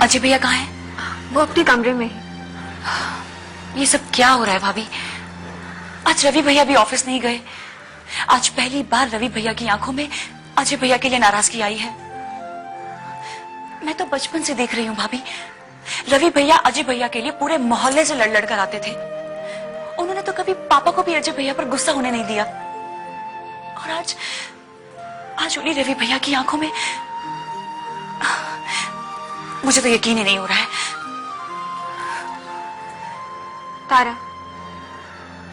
अजय भैया कहाँ हैं? वो अपने कमरे में है। ये सब क्या हो रहा है भाभी? आज रवि भैया भी ऑफिस नहीं गए। आज पहली बार रवि भैया की आंखों में अजय भैया के लिए नाराजगी आई है। मैं तो बचपन से देख रही हूँ भाभी, रवि भैया अजय भैया के लिए पूरे मोहल्ले से लड़ लड़ कर आते थे। उन्होंने तो कभी पापा को भी अजय भैया पर गुस्सा होने नहीं दिया। और आज उन्हीं रवि भैया की आंखों में मुझे तो यकीन ही नहीं हो रहा है। तारा,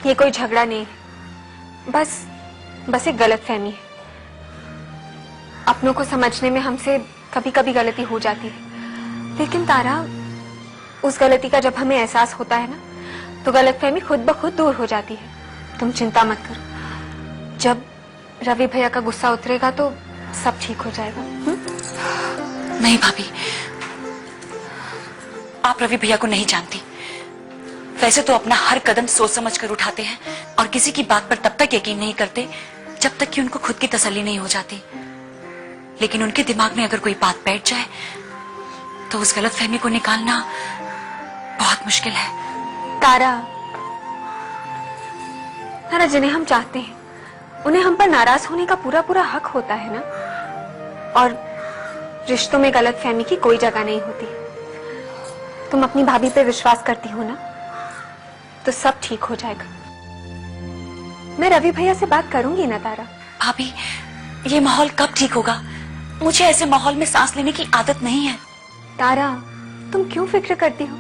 ये कोई झगड़ा नहीं है, बस एक गलतफहमी है। अपनों को समझने में हमसे कभी कभी गलती हो जाती है, लेकिन तारा, उस गलती का जब हमें एहसास होता है ना, तो गलतफहमी खुद ब खुद दूर हो जाती है। तुम चिंता मत करो, जब रवि भैया का गुस्सा उतरेगा तो सब ठीक हो जाएगा। नहीं भाभी, आप रवि भैया को नहीं जानती। वैसे तो अपना हर कदम सोच समझ कर उठाते हैं और किसी की बात पर तब तक यकीन नहीं करते जब तक कि उनको खुद की तसल्ली नहीं हो जाती। लेकिन उनके दिमाग में अगर कोई बात बैठ जाए तो उस गलतफहमी को निकालना बहुत मुश्किल है। तारा, जिन्हें हम चाहते हैं उन्हें हम पर नाराज होने का पूरा पूरा हक होता है ना। और रिश्तों में गलतफहमी की कोई जगह नहीं होती। तुम अपनी भाभी पे विश्वास करती हो ना, तो सब ठीक हो जाएगा। मैं रवि भैया से बात करूंगी ना तारा। भाभी, ये माहौल कब ठीक होगा? मुझे ऐसे माहौल में सांस लेने की आदत नहीं है। तारा, तुम क्यों फिक्र करती हो?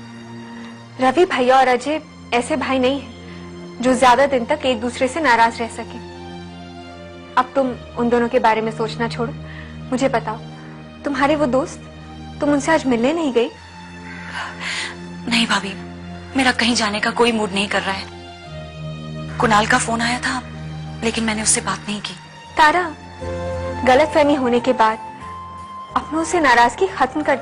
रवि भैया और अजय ऐसे भाई नहीं हैं जो ज्यादा दिन तक एक दूसरे से नाराज रह सके। अब तुम उन दोनों के बारे में सोचना छोड़ो। मुझे बताओ, तुम्हारे वो दोस्त, तुम उनसे आज मिलने नहीं गई? नहीं भाभी, मेरा कहीं जाने का कोई मूड नहीं कर रहा है। कुणाल का फोन आया था, लेकिन मैंने उससे बात नहीं की। तारा, गलतफहमी होने के बाद अपनों से नाराजगी खत्म कर।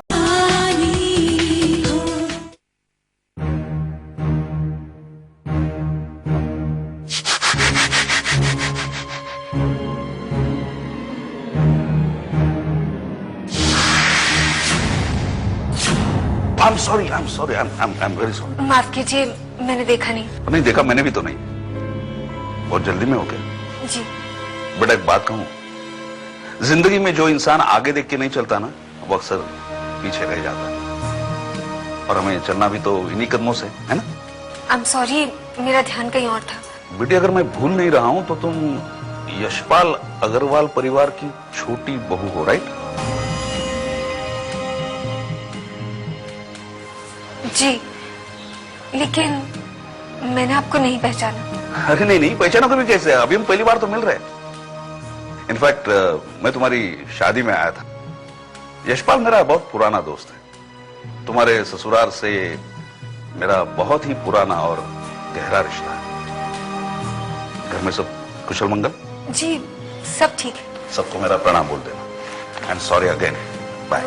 I'm sorry, I'm very sorry. माफ कीजिए, मैंने देखा नहीं। नहीं देखा मैंने भी तो नहीं। बहुत जल्दी में हो गया। जी। बेटा एक बात कहूं, जिंदगी में जो इंसान आगे देख के नहीं चलता ना, वो अक्सर पीछे रह जाता है। और हमें चलना भी तो इन्हीं कदमों से है ना। I'm sorry, मेरा ध्यान कहीं और था। बेटी अगर मैं भूल नहीं रहा हूं तो तुम यशपाल अग्रवाल परिवार की छोटी बहू हो, राइट? जी, लेकिन मैंने आपको नहीं पहचाना। अरे नहीं पहचाना कभी कैसे? अभी हम पहली बार तो मिल रहे हैं। इनफैक्ट मैं तुम्हारी शादी में आया था। यशपाल मेरा बहुत पुराना दोस्त है। तुम्हारे ससुराल से मेरा बहुत ही पुराना और गहरा रिश्ता है। घर में सब कुशल मंगल? जी, सब ठीक है। सबको मेरा प्रणाम बोल देना। I am sorry again. Bye.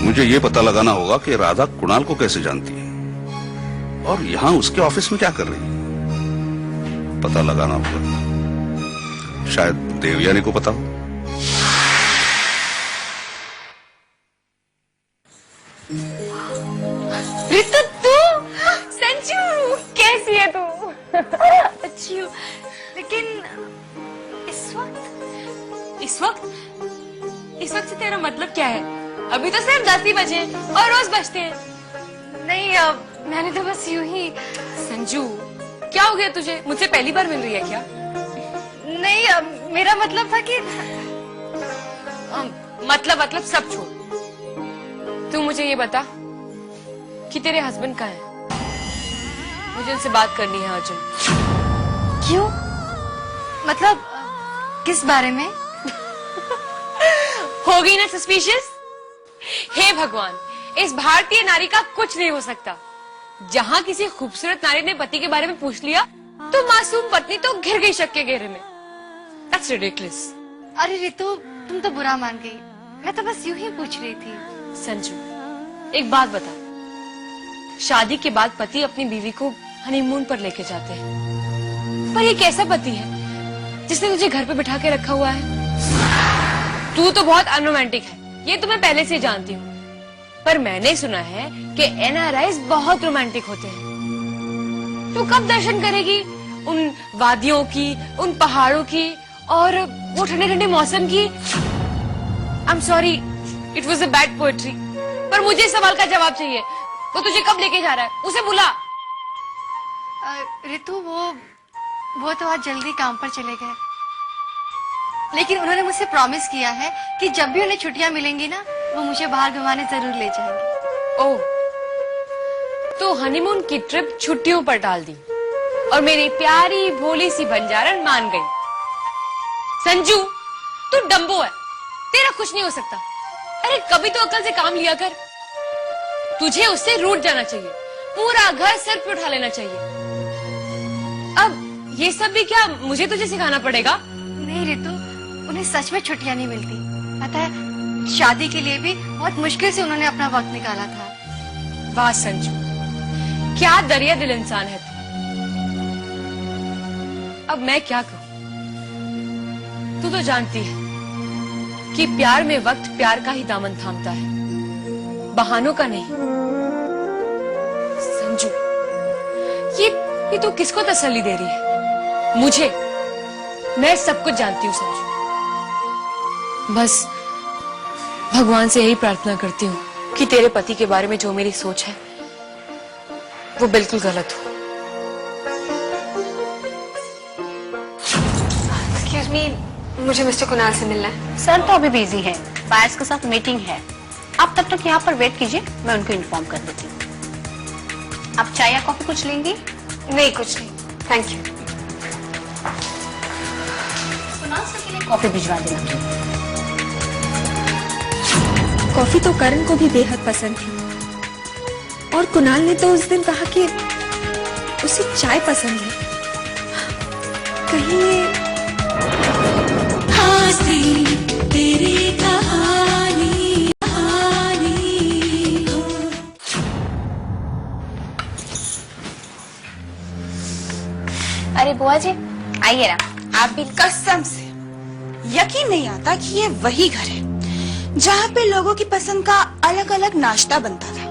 मुझे ये पता लगाना होगा कि राधा कुणाल को कैसे जानती है और यहां उसके ऑफिस में क्या कर रही है। पता लगाना होगा। शायद देवयानी को पता हो। रितु, तू? संजू, कैसी है तू? अच्छी हूँ, लेकिन इस वक्त से तेरा मतलब क्या है? अभी तो सिर्फ 10 ही बजे और रोज बजते हैं। नहीं, मैंने तो बस यूं ही। संजू, क्या हो गया तुझे? मुझसे पहली बार मिल रही है क्या? नहीं, मेरा मतलब था कि मतलब सब छोड़। तू मुझे ये बता कि तेरे हस्बैंड कहाँ है? मुझे उनसे बात करनी है अर्जुन। क्यों? मतलब किस बारे में? हो गई ना सस्पिशियस? हे भगवान, इस भारतीय नारी का कुछ नहीं हो सकता। जहाँ किसी खूबसूरत नारी ने पति के बारे में पूछ लिया तो मासूम पत्नी तो घिर गई शक के घेरे में। That's ridiculous. अरे रितु, तुम तो बुरा मान गई। मैं तो बस यूं ही पूछ रही थी। संजू, एक बात बता, शादी के बाद पति अपनी बीवी को हनीमून पर लेके जाते हैं, पर ये कैसा पति है जिसने तुझे घर पे बिठा के रखा हुआ है? तू तो बहुत अनरोमांटिक है, ये तो मैं पहले से जानती हूँ, पर मैंने सुना है कि एनआरआईज बहुत रोमांटिक होते हैं। तू कब दर्शन करेगी उन वादियों की, उन पहाड़ों की और वो ठंडे ठंडे मौसम की? आई am sorry, it was a bad poetry, पर मुझे इस सवाल का जवाब चाहिए। वो तुझे कब लेके जा रहा है? उसे बुला। रितु, वो तो आज जल्दी काम पर चले गए, लेकिन उन्होंने मुझसे प्रॉमिस किया है कि जब भी उन्हें छुट्टियां मिलेंगी ना, वो मुझे बाहर घुमाने जरूर ले जाएंगे। ओह, तो हनीमून की ट्रिप छुट्टियों पर डाल दी और मेरी प्यारी भोली सी बंजारन मान गई। संजू, तू डम्बो है, तेरा कुछ नहीं हो सकता। अरे कभी तो अकल से काम लिया कर। तुझे उससे रूठ जाना चाहिए, पूरा घर सर पे उठा लेना चाहिए। अब ये सब भी क्या मुझे तुझे सिखाना पड़ेगा? नहीं रितु, उन्हें सच में छुट्टियां नहीं मिलती। पता है, शादी के लिए भी बहुत मुश्किल से उन्होंने अपना वक्त निकाला था। वाह संजू, क्या दरिया दिल इंसान है तू। अब मैं क्या कहूं? तू तो जानती है कि प्यार में वक्त प्यार का ही दामन थामता है, बहानों का नहीं। संजू, ये तू किसको तसल्ली दे रही है? मुझे? मैं सब कुछ जानती हूँ संजू। बस भगवान से यही प्रार्थना करती हूँ कि तेरे पति के बारे में जो मेरी सोच है वो बिल्कुल गलत हो। एक्सक्यूज मी, मुझे मिस्टर कुणाल से मिलना है। सर तो अभी बिजी है, बायर्स के साथ मीटिंग है। आप तब तक यहाँ पर वेट कीजिए, मैं उनको इन्फॉर्म कर देती हूँ। आप चाय या कॉफी कुछ लेंगी? नहीं, कुछ नहीं, थैंक यू। कुणाल सर के लिए कॉफी भिजवा देना। कॉफी तो करण को भी बेहद पसंद थी और कुणाल ने तो उस दिन कहा कि उसे चाय पसंद है। कहीं ये तेरी कहानी अरे बुआ जी, आइए ना। आप भी कसम से यकीन नहीं आता कि ये वही घर है जहाँ पे लोगों की पसंद का अलग अलग नाश्ता बनता था।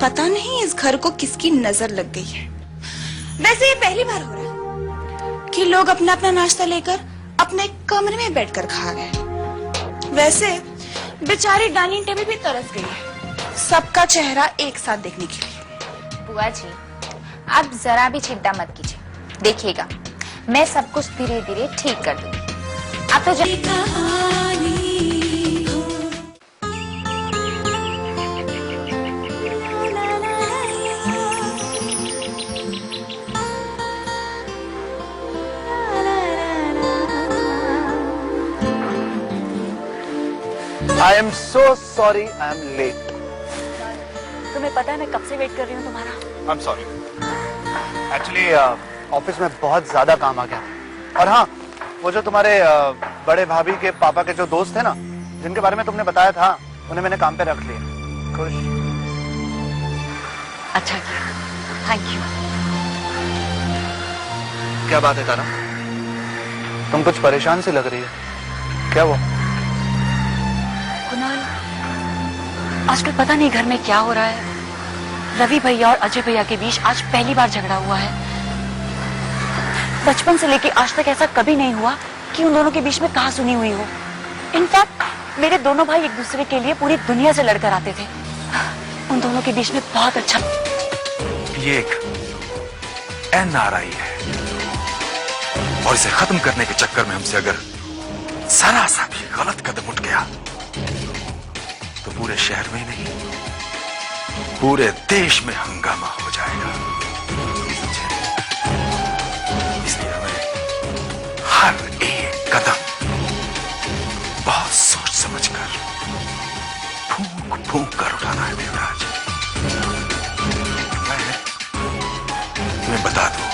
पता नहीं इस घर को किसकी नजर लग गई है। वैसे ये पहली बार हो रहा है कि लोग अपना अपना नाश्ता लेकर अपने कमरे में बैठकर खा गए। वैसे बेचारी डाइनिंग टेबल भी तरस गई है सबका चेहरा एक साथ देखने के लिए। बुआ जी, आप जरा भी चिंता मत कीजिए, देखिएगा मैं सब कुछ धीरे धीरे ठीक कर दूंगी। आप तो I am so sorry I am late. तुम्हें पता है मैं कब से वेट कर रही हूँ तुम्हारा। I'm sorry. Actually ऑफिस में बहुत ज्यादा काम आ गया और हाँ, वो जो तुम्हारे बड़े भाभी के पापा के जो दोस्त थे ना, जिनके बारे में तुमने बताया था, उन्हें मैंने काम पे रख लिया। खुश? अच्छा किया, थैंक यू। क्या बात है तारा, तुम कुछ परेशान सी लग रही है, क्या वो? कुणाल, आजकल पता नहीं घर में क्या हो रहा है। रवि भैया और अजय भैया के बीच आज पहली बार झगड़ा हुआ है। बचपन से लेके आज तक ऐसा कभी नहीं हुआ कि उन दोनों के बीच में कहा सुनी हुई हो। इनफैक्ट मेरे दोनों भाई एक दूसरे के लिए पूरी दुनिया से लड़कर आते थे। उन दोनों के बीच में बहुत अच्छा। ये एक एनआरआई है और इसे खत्म करने के चक्कर में हमसे अगर जरा सा भी गलत कदम उठ गया तो पूरे शहर में नहीं, पूरे देश में हंगामा हो जाएगा। इसलिए हमें हर एक कदम बहुत सोच समझकर, फूंक फूंक कर उठाना है देवराज। मैं तुम्हें बता दूं,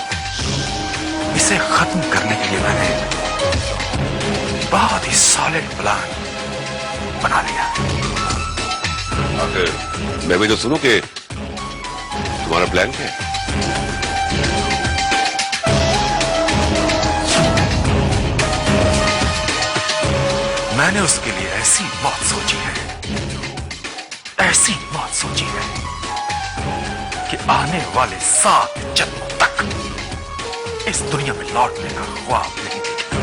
इसे खत्म करने के लिए मैंने बहुत ही सॉलिड प्लान बना लिया। आखिर मैं भी तो सुनूं कि तुम्हारा प्लान क्या है? मैंने उसके लिए ऐसी मौत सोची है, ऐसी मौत सोची है कि आने वाले 7 जन्मों तक इस दुनिया में लौटने का ख्वाब नहीं देखेगा।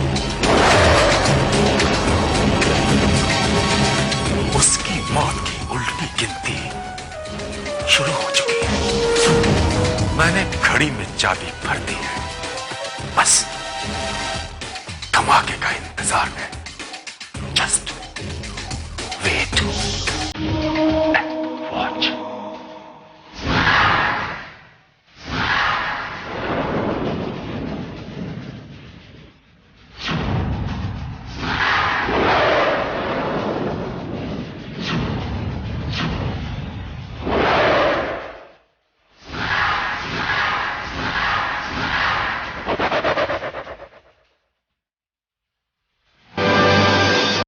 उसकी मौत की उल्टी गिनती शुरू हो चुकी है। मैंने घड़ी में चाबी भर दी है, बस धमाके का इंतजार है। जस्ट